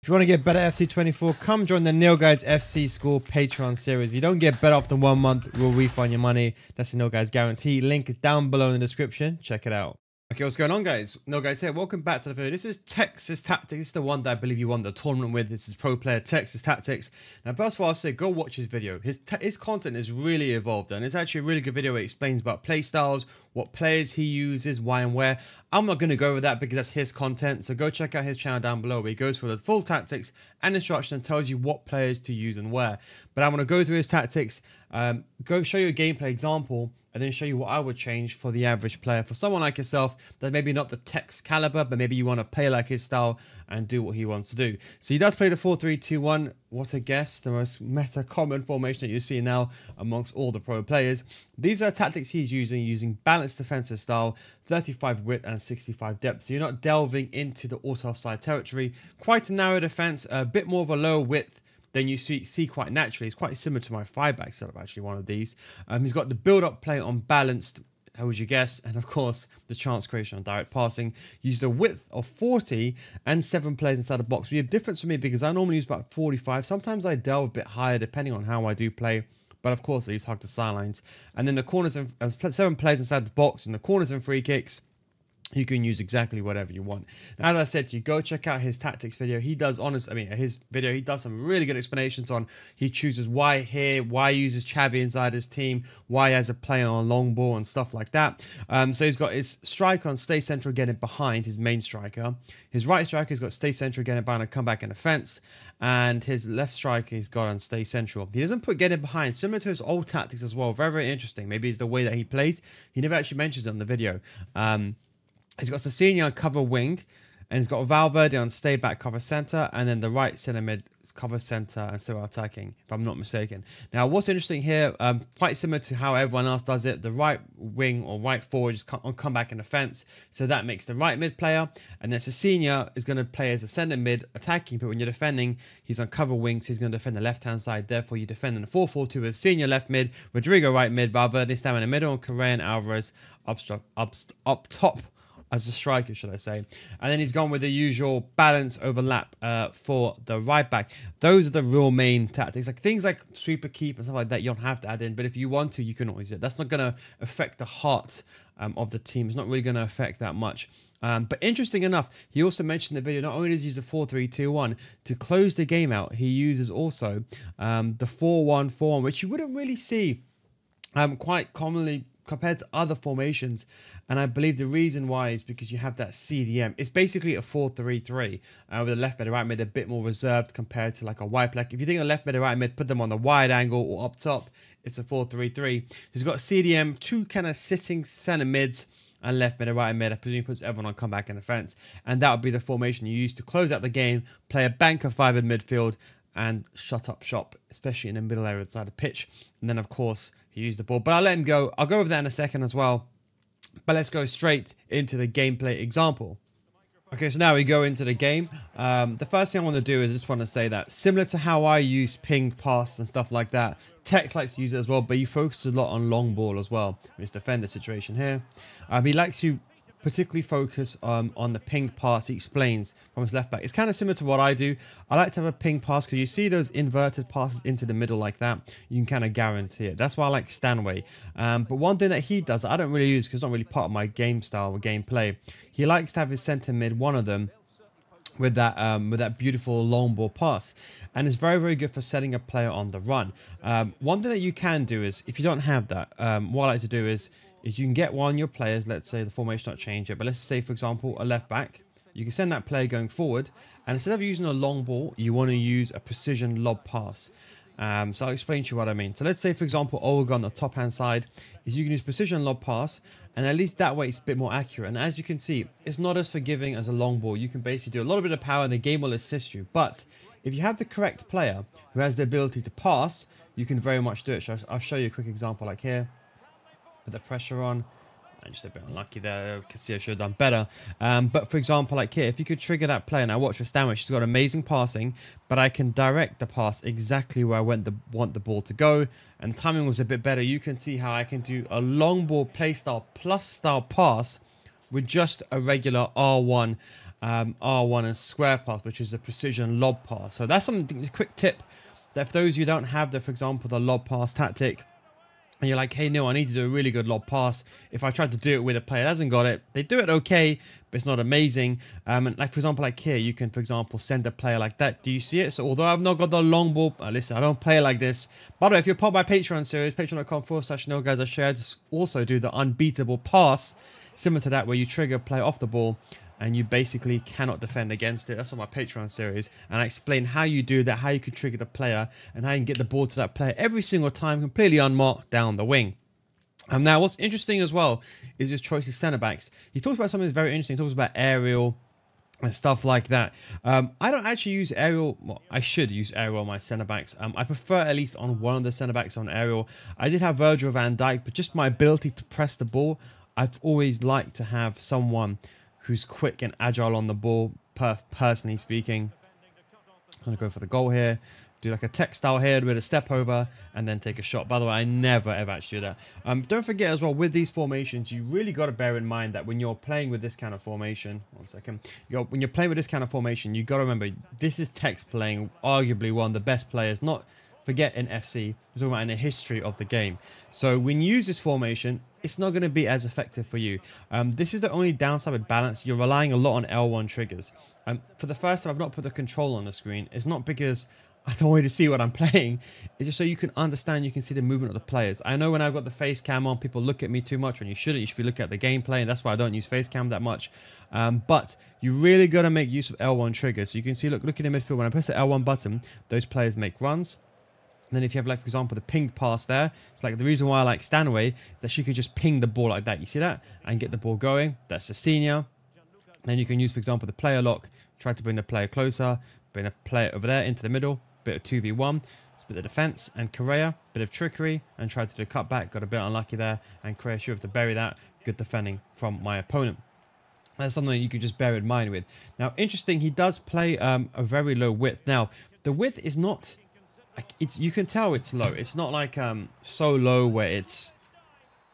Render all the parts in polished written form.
If you want to get better FC24, come join the Neil Guides FC School Patreon series. If you don't get better after 1 month, we'll refund your money. That's the Neil Guides guarantee. Link is down below in the description. Check it out. Okay, what's going on, guys? Neil Guides here. Welcome back to the video. This is TekkZ Tactics. This is the one that I believe you won the tournament with. This is pro player TekkZ Tactics. Now, first of all, I'll say go watch his video. His content is really evolved, and it's actually a really good video where he explains about play styles, what players he uses, why and where. I'm not going to go over that because that's his content, so go check out his channel down below where he goes through the full tactics and instruction and tells you what players to use and where. But I'm going to go through his tactics, go show you a gameplay example, and then show you what I would change for the average player. For someone like yourself that maybe not the TekkZ caliber, but maybe you want to play like his style and do what he wants to do. So he does play the 4-3-2-1. What a guess, the most meta common formation that you see now amongst all the pro players. These are tactics he's using balanced defensive style, 35 width and 65 depth. So you're not delving into the auto offside territory. Quite a narrow defense, a bit more of a low width than you see quite naturally. It's quite similar to my 5-back setup, actually, one of these. He's got the build-up play on balanced, how would you guess? And of course, the chance creation on direct passing. Use a width of 40 and 7 players inside the box. We have difference for me because I normally use about 45. Sometimes I delve a bit higher depending on how I do play. But of course, I use hug the sidelines. And then the corners and 7 players inside the box and the corners and free kicks. You can use exactly whatever you want. Now, as I said to you, go check out his tactics video. He does his video, he does some really good explanations on, he chooses why here, why he uses Xavi inside his team, why he has a player on long ball and stuff like that. So he's got his striker on stay central, getting behind his main striker. His right striker has got stay central, getting behind and come back in defense. And his left striker he's got on stay central. He doesn't put getting behind, similar to his old tactics as well. Very, very interesting. Maybe it's the way that he plays. He never actually mentions it on the video. He's got Cecchini on cover wing, and he's got Valverde on stay back cover center, and then the right centre mid cover center and still attacking, if I'm not mistaken. Now, what's interesting here, quite similar to how everyone else does it, the right wing or right forward just come back in defense, so that makes the right mid player, and then Cecchini is going to play as a centre mid attacking, but when you're defending, he's on cover wing, so he's going to defend the left-hand side, therefore you defend in the 4-4-2 with Cecchini left mid, Rodrigo right mid, Valverde down in the middle, and Correa and Alvarez up top as a striker, should I say. And then he's gone with the usual balance overlap for the right back. Those are the real main tactics. Like things like sweeper keep and stuff like that, you don't have to add in. But if you want to, you can always do it. That's not going to affect the heart of the team. It's not really going to affect that much. But interesting enough, he also mentioned in the video, not only does he use the 4-3-2-1 to close the game out, he uses also the 4-1-4-1, which you wouldn't really see quite commonly compared to other formations. And I believe the reason why is because you have that CDM. It's basically a 4-3-3 with the left mid and right mid a bit more reserved compared to like a wide. Like if you think of left mid and right mid, put them on the wide angle or up top, it's a 4-3-3. He's got CDM, 2 kind of sitting center mids and left mid and right mid. I presume he puts everyone on comeback and defense. And that would be the formation you use to close out the game, play a banker 5 in midfield and shut up shop, especially in the middle area inside the pitch. And then of course, he used the ball, but I'll let him go. I'll go over that in a second as well. But let's go straight into the gameplay example. Okay, so now we go into the game. The first thing I want to do is I just want to say that similar to how I use pinged pass and stuff like that, TekkZ likes to use it as well, but he focuses a lot on long ball as well. His defender situation here. He likes to particularly focus on the pinged pass. He explains from his left back. It's kind of similar to what I do. I like to have a ping pass because you see those inverted passes into the middle like that. You can kind of guarantee it. That's why I like Stanway. But one thing that he does that I don't really use because it's not really part of my game style or gameplay. He likes to have his centre mid, one of them, with that beautiful long ball pass, and it's very, very good for setting a player on the run. One thing that you can do is, if you don't have that, what I like to do is you can get one of your players, let's say the formation not change it, but let's say, for example, a left back. You can send that player going forward, and instead of using a long ball, you want to use a precision lob pass. So I'll explain to you what I mean. So let's say, for example, Olga on the top-hand side is you can use precision lob pass, and at least that way it's a bit more accurate. And as you can see, it's not as forgiving as a long ball. You can basically do a little bit of power, and the game will assist you. But if you have the correct player who has the ability to pass, you can very much do it. So I'll show you a quick example like here. Put the pressure on. I'm just a bit unlucky there. I can see I should have done better. But for example, like here, if you could trigger that play, and I watch with Stanway, she's got amazing passing, but I can direct the pass exactly where I want the ball to go, and the timing was a bit better. You can see how I can do a long ball play style plus style pass with just a regular R1 R1 and square pass, which is a precision lob pass. So that's something, a quick tip that for those who don't have the, for example, the lob pass tactic, and you're like, hey, no, I need to do a really good lob pass. If I try to do it with a player that hasn't got it, they do it okay, but it's not amazing. And like, for example, like here, you can, for example, send a player like that. Do you see it? So although I've not got the long ball, listen, I don't play like this. By the way, if you're part of my Patreon series, patreon.com/NeilGuys, I shared to also do the unbeatable pass, similar to that, where you trigger a player off the ball and you basically cannot defend against it. That's on my Patreon series. And I explain how you do that, how you could trigger the player, and how you can get the ball to that player every single time, completely unmarked down the wing. Now, what's interesting as well is his choice of centre-backs. He talks about something that's very interesting. He talks about aerial and stuff like that. I don't actually use aerial. Well, I should use aerial on my centre-backs. I prefer at least on one of the centre-backs on aerial. I did have Virgil van Dijk, but just my ability to press the ball, I've always liked to have someone who's quick and agile on the ball, personally speaking. I'm going to go for the goal here. Do like a TekkZ style here with a step over and then take a shot. By the way, I never ever actually do that. Don't forget as well, with these formations, you really got to bear in mind that when you're playing with this kind of formation, when you're playing with this kind of formation, you got to remember, this is TekkZ playing arguably one of the best players, not forget in FC, we're talking about in the history of the game. So when you use this formation, it's not going to be as effective for you. This is the only downside with balance. You're relying a lot on L1 triggers. For the first time, I've not put the control on the screen. It's not because I don't want you to see what I'm playing. It's just so you can understand, you can see the movement of the players. I know when I've got the face cam on, people look at me too much when you shouldn't. You should be looking at the gameplay, and that's why I don't use face cam that much. But you really got to make use of L1 triggers. So you can see, look in the midfield. When I press the L1 button, those players make runs. And then if you have, like, for example, the pinged pass there, it's like the reason why I like Stanway, that she could just ping the ball like that. You see that? And get the ball going. That's the senior. Then you can use, for example, the player lock. Try to bring the player closer. Bring the player over there into the middle. Bit of 2v1. Split the defense. And Correa, bit of trickery. And tried to do a cutback. Got a bit unlucky there. And Correa should have to bury that. Good defending from my opponent. That's something you could just bear in mind with. Now, interesting, he does play a very low width. Now, the width is not... you can tell it's low. It's not like so low where it's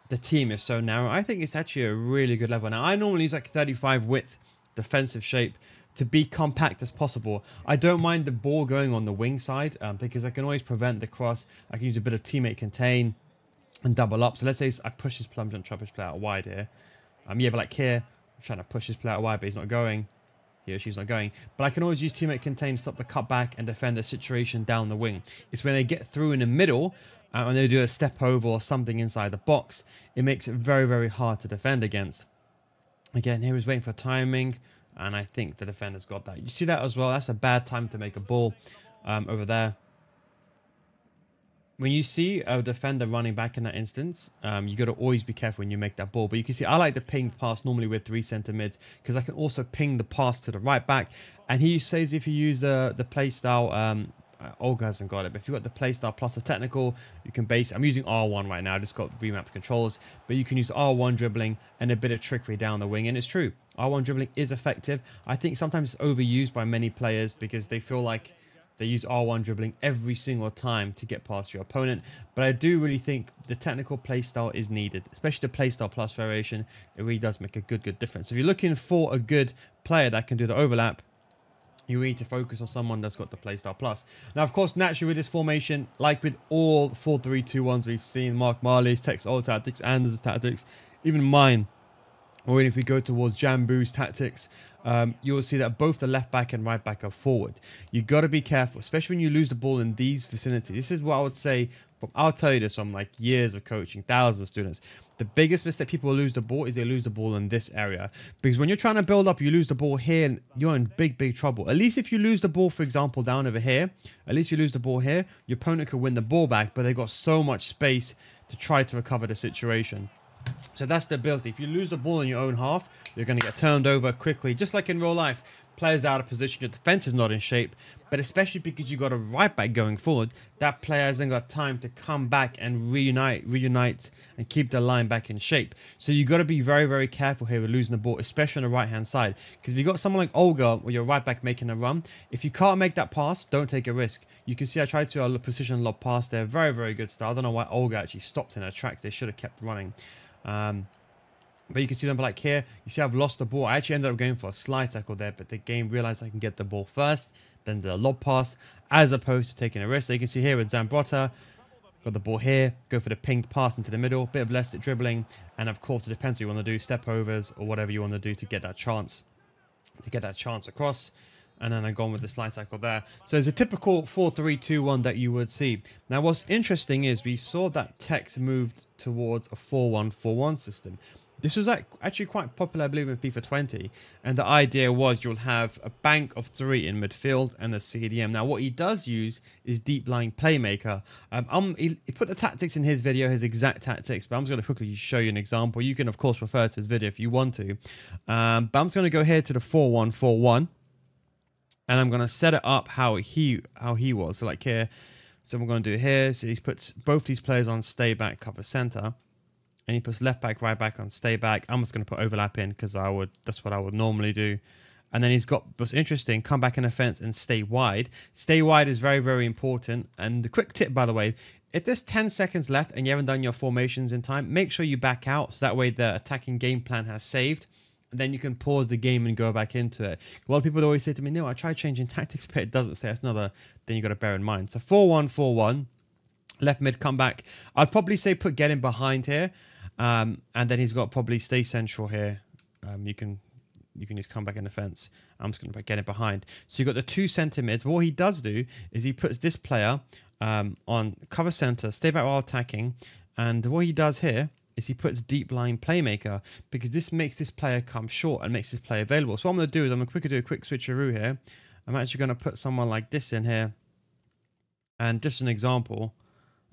the team is so narrow. I think it's actually a really good level. Now I normally use like 35 width defensive shape to be compact as possible. I don't mind the ball going on the wing side because I can always prevent the cross. I can use a bit of teammate contain and double up. So let's say I push his plunge and try to push play out wide here. Yeah, but like here, I'm trying to push his play out wide, but he's not going. He or she's not going. But I can always use teammate contain to stop the cutback and defend the situation down the wing. It's when they get through in the middle and they do a step over or something inside the box, it makes it very, very hard to defend against. Again, here he's waiting for timing, and I think the defender's got that. You see that as well? That's a bad time to make a ball over there. When you see a defender running back in that instance, you got to always be careful when you make that ball. But you can see I like the pinged pass normally with 3 centre mids because I can also ping the pass to the right back. And he says if you use the play style, Olga hasn't got it, but if you've got the play style plus the technical, you can base. I'm using R1 right now. I just got remapped controls, but you can use R1 dribbling and a bit of trickery down the wing. And it's true, R1 dribbling is effective. I think sometimes it's overused by many players because they feel like they use R1 dribbling every single time to get past your opponent. But I do really think the technical playstyle is needed, especially the playstyle plus variation. It really does make a good difference. If you're looking for a good player that can do the overlap, you need to focus on someone that's got the playstyle plus. Now, of course, naturally with this formation, like with all 4-3-2-1s we've seen, Mark Marley's, TekkZ old tactics, Anders' tactics, even mine, or even if we go towards Jambu's tactics, you'll see that both the left back and right back are forward. You got to be careful, especially when you lose the ball in these vicinities. This is what I would say, I'll tell you this from like years of coaching, thousands of students. The biggest mistake people lose the ball is they lose the ball in this area. Because when you're trying to build up, you lose the ball here, and you're in big trouble. At least if you lose the ball, for example, down over here, at least you lose the ball here, your opponent could win the ball back, but they've got so much space to try to recover the situation. So that's the ability. If you lose the ball in your own half, you're going to get turned over quickly. Just like in real life, players out of position, your defense is not in shape, but especially because you got a right back going forward, that player hasn't got time to come back and reunite and keep the line back in shape. So you got to be very careful here with losing the ball, especially on the right hand side, because if you got someone like Olga or your right back making a run, if you can't make that pass, don't take a risk. You can see I tried to precision lob pass there, very good style. I don't know why Olga actually stopped in her tracks. They should have kept running. But you can see them like here. You see I've lost the ball. I actually ended up going for a slide tackle there, but the game realized I can get the ball first, then the lob pass, as opposed to taking a risk. So you can see here with Zambrotta, got the ball here, go for the pinged pass into the middle, bit of less dribbling, and of course it depends what you want to do, step overs or whatever you want to do to get that chance, across. And then I go on with the slide tackle there. So it's a typical 4-3-2-1 that you would see. Now what's interesting is we saw that TekkZ moved towards a 4-1-4-1 system. This was actually quite popular, I believe, in FIFA 20. And the idea was you'll have a bank of 3 in midfield and a CDM. Now, what he does use is deep lying playmaker. He put the tactics in his video, his exact tactics, but I'm just going to quickly show you an example. You can, of course, refer to his video if you want to. But I'm just going to go here to the 4-1-4-1. And I'm going to set it up how he was. So like here, so we're going to do here. So he puts both these players on stay back, cover center. And he puts left back, right back on stay back. I'm just going to put overlap in because that's what I would normally do. And then he's got, what's interesting, come back in offense and stay wide. Stay wide is very, very important. And the quick tip, by the way, if there's 10 seconds left and you haven't done your formations in time, make sure you back out. So that way the attacking game plan has saved. And then you can pause the game and go back into it. A lot of people always say to me, no, I tried changing tactics, but it doesn't say. That's another thing you got to bear in mind. So 4-1-4-1, left mid, come back. I'd probably say put get in behind here. And then he's got probably stay central here. You can just come back in the fence. I'm just going to get it behind. So you've got the 2 centre mids. What he does do is he puts this player on cover centre, stay back while attacking. And what he does here is he puts deep line playmaker because this makes this player come short and makes this player available. So what I'm going to do is I'm going to quickly do a quick switcheroo here. I'm actually going to put someone like this in here. And just an example,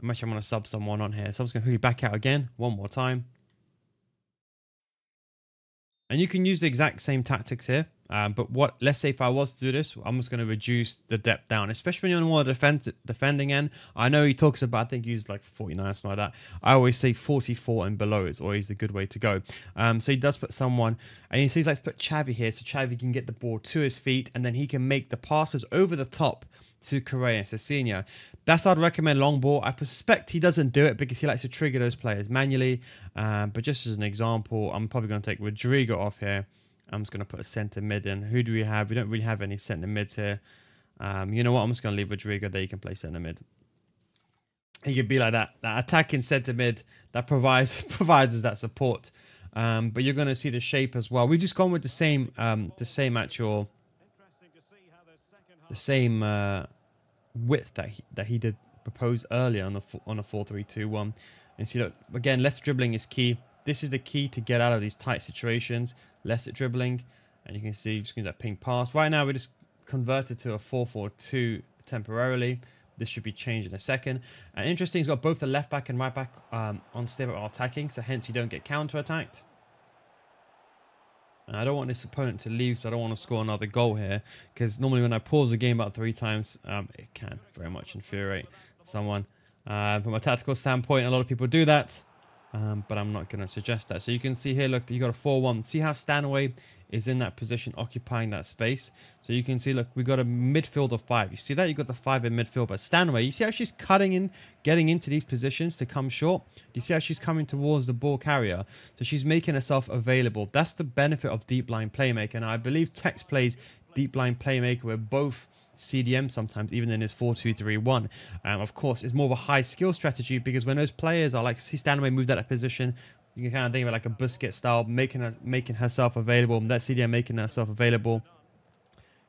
I'm going to sub someone on here. So I'm just going to quickly back out again one more time. And you can use the exact same tactics here. But let's say if I was to do this, I'm just going to reduce the depth down, especially when you're on more defending end. I know he talks about, I think he used like 49 or something like that. I always say 44 and below is always a good way to go. So he does put someone, and he says like put Xavi here, so Xavi can get the ball to his feet, and then he can make the passes over the top to Correa and Cecina. That's I'd recommend long ball. I suspect he doesn't do it because he likes to trigger those players manually. But just as an example, I'm probably going to take Rodrigo off here. I'm just going to put a centre mid in. Who do we have? We don't really have any centre mids here. You know what? I'm just going to leave Rodrigo there. You can play centre mid. He could be like that attacking centre mid that provides that support. But you're going to see the shape as well. We've just gone with the same width that he did propose earlier on a 4-3-2-1. And see, look, again, less dribbling is key. This is the key to get out of these tight situations. Less dribbling, and you can see just going to that ping pass. Right now, we just converted to a 4-4-2 temporarily. This should be changed in a second. And interesting, he's got both the left back and right back on stay back while attacking, so hence you don't get counter attacked. And I don't want this opponent to leave, so I don't want to score another goal here, because normally when I pause the game about 3 times, it can very much infuriate someone. From a tactical standpoint, a lot of people do that. But I'm not going to suggest that. So you can see here, look, you got a 4-1. See how Stanway is in that position, occupying that space. So you can see, look, we got a midfield of 5. You see that? You got the 5 in midfield. But Stanway, you see how she's cutting in, getting into these positions to come short? Do you see how she's coming towards the ball carrier? So she's making herself available. That's the benefit of deep line playmaker. And I believe TekkZ plays deep line playmaker with both CDM sometimes, even in his 4-2-3-1. Of course, it's more of a high skill strategy because when those players are like, see Stanway moved out of position, you can kind of think of it like a Busquets style, making herself available, that CDM making herself available.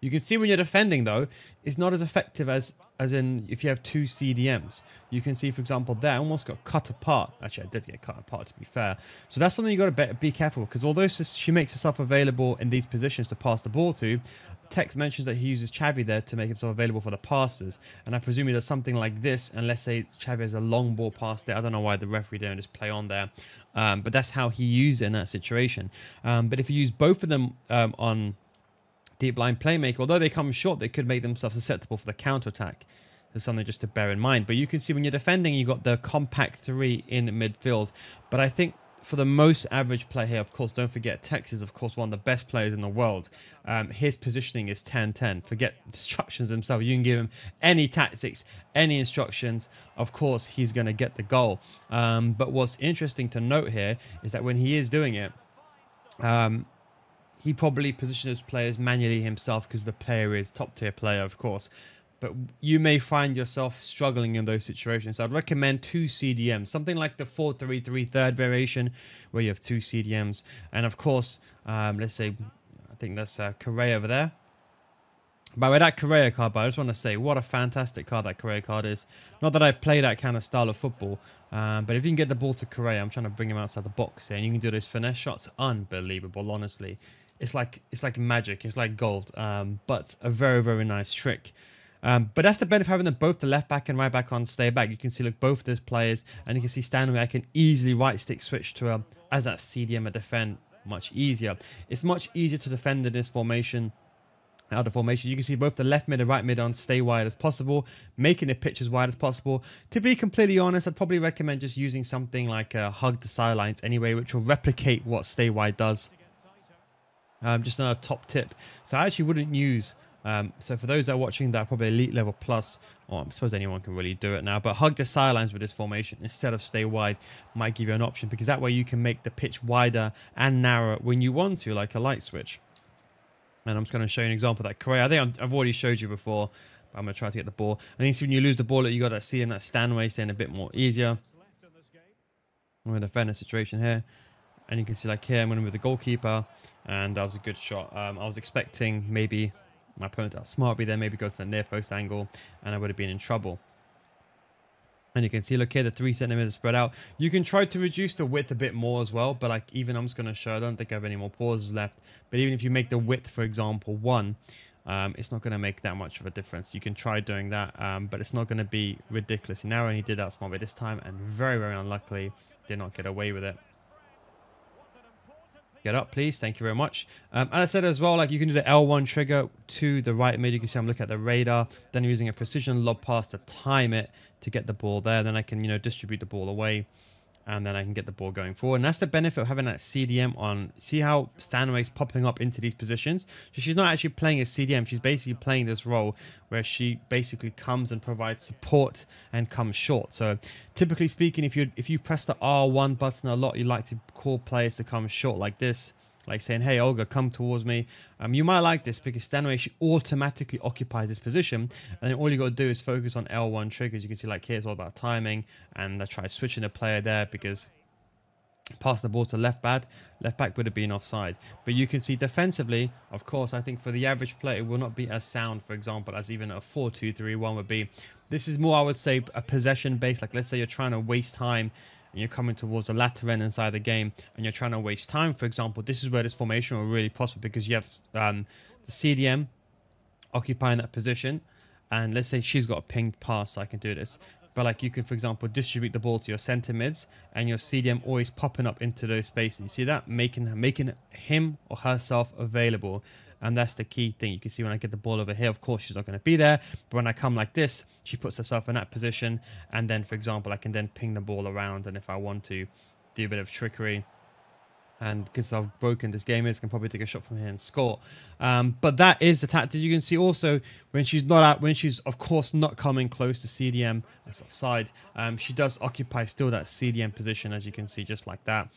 You can see when you're defending, though, it's not as effective as in if you have 2 CDMs. You can see, for example, there, almost got cut apart. Actually, I did get cut apart, to be fair. So that's something you got to be careful, because although she makes herself available in these positions to pass the ball to, TekkZ mentions that he uses Xavi there to make himself available for the passes. And I presume he does something like this, and let's say Xavi has a long ball pass there. I don't know why the referee didn't just play on there. But that's how he used it in that situation. But if you use both of them on deep line playmaker, although they come short, they could make themselves susceptible for the counter-attack. There's something just to bear in mind. But you can see when you're defending, you've got the compact 3 in midfield. But I think for the most average player here, of course, don't forget, TekkZ is, of course, one of the best players in the world. His positioning is 10-10. Forget instructions themselves. You can give him any tactics, any instructions. Of course, he's going to get the goal. But what's interesting to note here is that when he is doing it, He probably positioned those players manually himself because the player is top tier player, of course. But you may find yourself struggling in those situations. I'd recommend 2 CDMs, something like the 4-3-3 third variation, where you have 2 CDMs. And of course, let's say, I think that's Correa over there. By the way, that Correa card, but I just want to say what a fantastic card that Correa card is. Not that I play that kind of style of football, but if you can get the ball to Correa, I'm trying to bring him outside the box here, and you can do those finesse shots, unbelievable, honestly. It's like magic, it's like gold, but a very, very nice trick. But that's the benefit of having them both the left back and right back on stay back. You can see, look, both of those players, and you can see Stanley, I can easily right stick switch to as that CDM a defend much easier. It's much easier to defend in this formation. Out of formation, you can see both the left mid and right mid on stay wide as possible, making the pitch as wide as possible. To be completely honest, I'd probably recommend just using something like hug the sidelines anyway, which will replicate what stay wide does. Just another top tip. So I actually wouldn't use, so for those that are watching that are probably elite level plus, or I suppose anyone can really do it now, but hug the sidelines with this formation instead of stay wide might give you an option, because that way you can make the pitch wider and narrower when you want to, like a light switch. And I'm just going to show you an example of that Correa. I think I've already showed you before, but I'm going to try to get the ball. And you see when you lose the ball, you got that CM, that Stanway staying a bit more easier. I'm going to defend the situation here. And you can see, like here, I'm going to move the goalkeeper. And that was a good shot. I was expecting maybe my opponent that smart be there, maybe go to the near post angle, and I would have been in trouble. And you can see, look here, the 3 centimeters spread out. You can try to reduce the width a bit more as well, but like even I'm just going to show, I don't think I have any more pauses left. But even if you make the width, for example, 1, it's not going to make that much of a difference. You can try doing that, but it's not going to be ridiculous. He now only did that smart bit this time, and very, very unluckily did not get away with it. Get up, please. Thank you very much. As I said as well, like you can do the L1 trigger to the right mid. You can see I'm looking at the radar. Then I'm using a precision lob pass to time it to get the ball there. Then I can, distribute the ball away. And then I can get the ball going forward. And that's the benefit of having that CDM on. See how Stanway's popping up into these positions? So she's not actually playing a CDM. She's basically playing this role where she basically comes and provides support and comes short. So typically speaking, if you press the R1 button a lot, you like to call players to come short like this. Like saying, hey, Olga, come towards me. You might like this because Stanway, she automatically occupies this position. And then all you got to do is focus on L1 triggers. You can see like here, it's all about timing. And I try switching the player there because pass the ball to left back would have been offside. But you can see defensively, of course, I think for the average player, it will not be as sound, for example, as even a 4-2-3-1 would be. This is more, I would say, a possession based. Like let's say you're trying to waste time and you're coming towards the latter end inside the game and you're trying to waste time, for example, this is where this formation will really prosper because you have the CDM occupying that position. And let's say she's got a pinged pass, so I can do this. But like you could, for example, distribute the ball to your center mids and your CDM always popping up into those spaces. You see that? Making him or herself available. And that's the key thing. You can see when I get the ball over here, of course, she's not going to be there. But when I come like this, she puts herself in that position. And then, for example, I can then ping the ball around. And if I want to do a bit of trickery, and because I've broken this game, I can probably take a shot from here and score. But that is the tactic. You can see also when she's not out, when she's, of course, not coming close to CDM, that's offside, she does occupy still that CDM position, as you can see, just like that.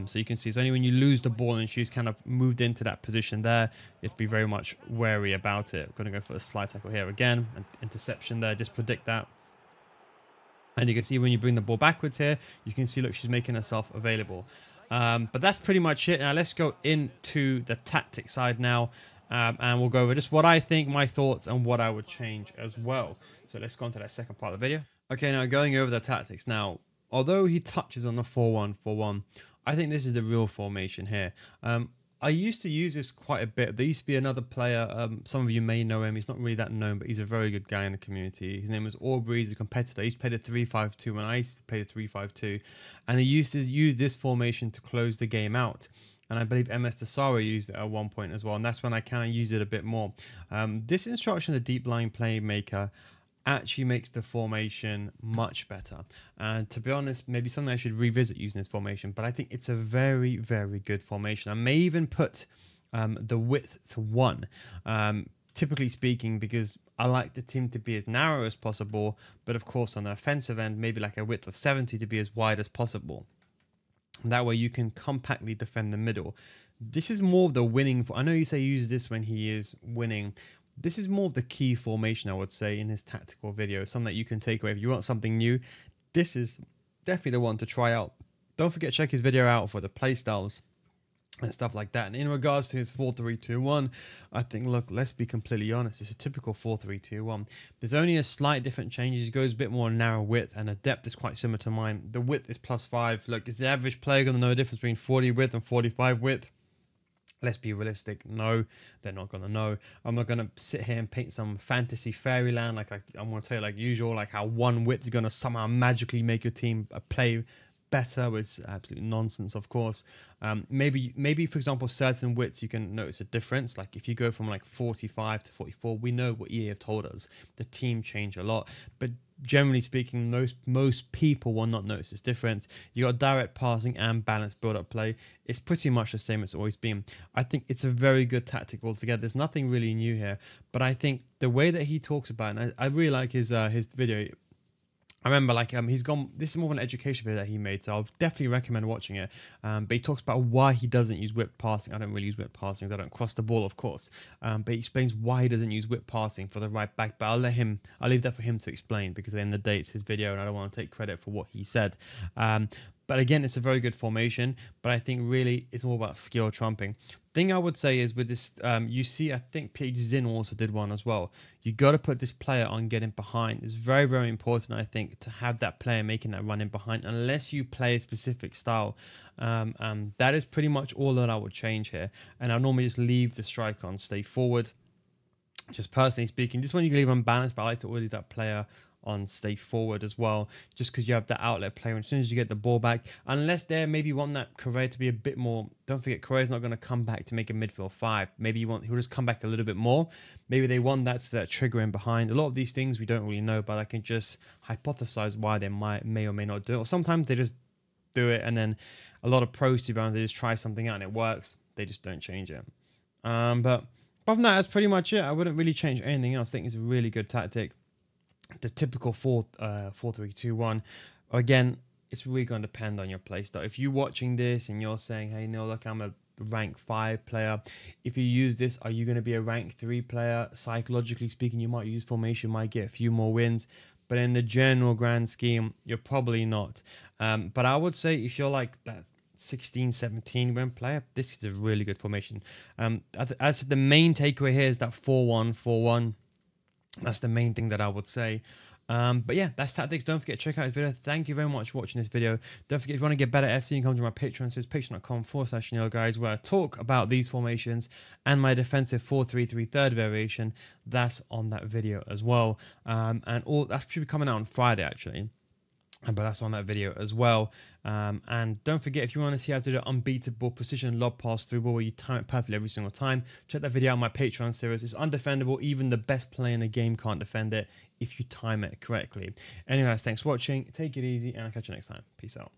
So you can see it's only when you lose the ball and she's kind of moved into that position there, you have to be very much wary about it. I'm going to go for a slide tackle here again, and interception there, just predict that. And you can see when you bring the ball backwards here, you can see, look, she's making herself available. But that's pretty much it. Now let's go into the tactic side now, and we'll go over just what I think, my thoughts, and what I would change as well. So let's go on to that second part of the video. Okay, now going over the tactics. Now, although he touches on the 4-1-4-1, I think this is the real formation here. I used to use this quite a bit. There used to be another player, some of you may know him, he's not really that known, but he's a very good guy in the community. His name was Aubrey, he's a competitor. He used to play the 3-5-2 when I used to play the 3-5-2. And he used to use this formation to close the game out. And I believe MS Desara used it at one point as well. And that's when I kind of use it a bit more. This instruction, the deep line playmaker, actually makes the formation much better. And to be honest, maybe something I should revisit using this formation, but I think it's a very, very good formation. I may even put the width to 1, typically speaking, because I like the team to be as narrow as possible, but of course on the offensive end, maybe like a width of 70 to be as wide as possible. And that way you can compactly defend the middle. This is more of the winning. I know you say use this when he is winning. This is more of the key formation, I would say, in his tactical video. Something that you can take away. If you want something new, this is definitely the one to try out. Don't forget to check his video out for the play styles and stuff like that. And in regards to his 4-3-2-1, I think, look, let's be completely honest, it's a typical 4-3-2-1. There's only a slight different changes. He goes a bit more narrow width, and the depth is quite similar to mine. The width is +5. Look, is the average player going to know the difference between 40 width and 45 width? Let's be realistic. No, they're not going to know. I'm not going to sit here and paint some fantasy fairyland. Like I'm going to tell you, like usual, like how one width is going to somehow magically make your team play better, which is absolute nonsense, of course. Maybe for example, certain widths you can notice a difference. Like if you go from like 45 to 44, we know what EA have told us. The team change a lot, but generally speaking, most people will not notice this difference. You got direct passing and balanced build-up play. It's pretty much the same as it's always been. I think it's a very good tactic altogether. There's nothing really new here, but I think the way that he talks about it, and I really like his video. I remember, like, he's gone. This is more of an education video that he made, so I'll definitely recommend watching it. But he talks about why he doesn't use whip passing. I don't really use whip passing. I don't cross the ball, of course. But he explains why he doesn't use whip passing for the right back. But I'll leave that for him to explain, because at the end of the day, it's his video, and I don't want to take credit for what he said. But again, it's a very good formation. But I think really it's all about skill trumping. Thing I would say is with this, you see, I think TekkZ also did one as well. You got to put this player on getting behind. It's very, very important, I think, to have that player making that run in behind, unless you play a specific style. That is pretty much all that I would change here. And I normally just leave the striker on stay forward. Just personally speaking, this one you can leave unbalanced, but I like to always leave that player on stay forward as well, just because you have that outlet player. And as soon as you get the ball back, unless they maybe want that Correa to be a bit more, don't forget Correa's not going to come back to make a midfield 5. Maybe he'll just come back a little bit more. Maybe they want that trigger in behind. A lot of these things we don't really know, but I can just hypothesize why they may or may not do it. Or sometimes they just do it, and then a lot of pros, to be honest, they just try something out and it works. They just don't change it. But apart from that, that's pretty much it. I wouldn't really change anything else. I think it's a really good tactic. The typical 4-3-2-1. Again, it's really going to depend on your playstyle. If you're watching this and you're saying, hey, Neil, look, I'm a rank 5 player. If you use this, are you going to be a rank 3 player? Psychologically speaking, you might use formation, might get a few more wins. But in the general grand scheme, you're probably not. But I would say if you're like that 16, 17 win player, this is a really good formation. As I said, the main takeaway here is that 4-1-4-1. That's the main thing that I would say. But yeah, that's tactics. Don't forget to check out this video. Thank you very much for watching this video. Don't forget, if you want to get better at FC, you can come to my Patreon. So it's patreon.com/Neil, guys, where I talk about these formations and my defensive 4-3-3 third variation. That's on that video as well. And all that should be coming out on Friday, actually. But that's on that video as well. And don't forget, if you want to see how to do unbeatable precision lob pass through ball where you time it perfectly every single time, check that video out on my Patreon series. It's undefendable. Even the best player in the game can't defend it if you time it correctly. Anyway, guys, thanks for watching. Take it easy, and I'll catch you next time. Peace out.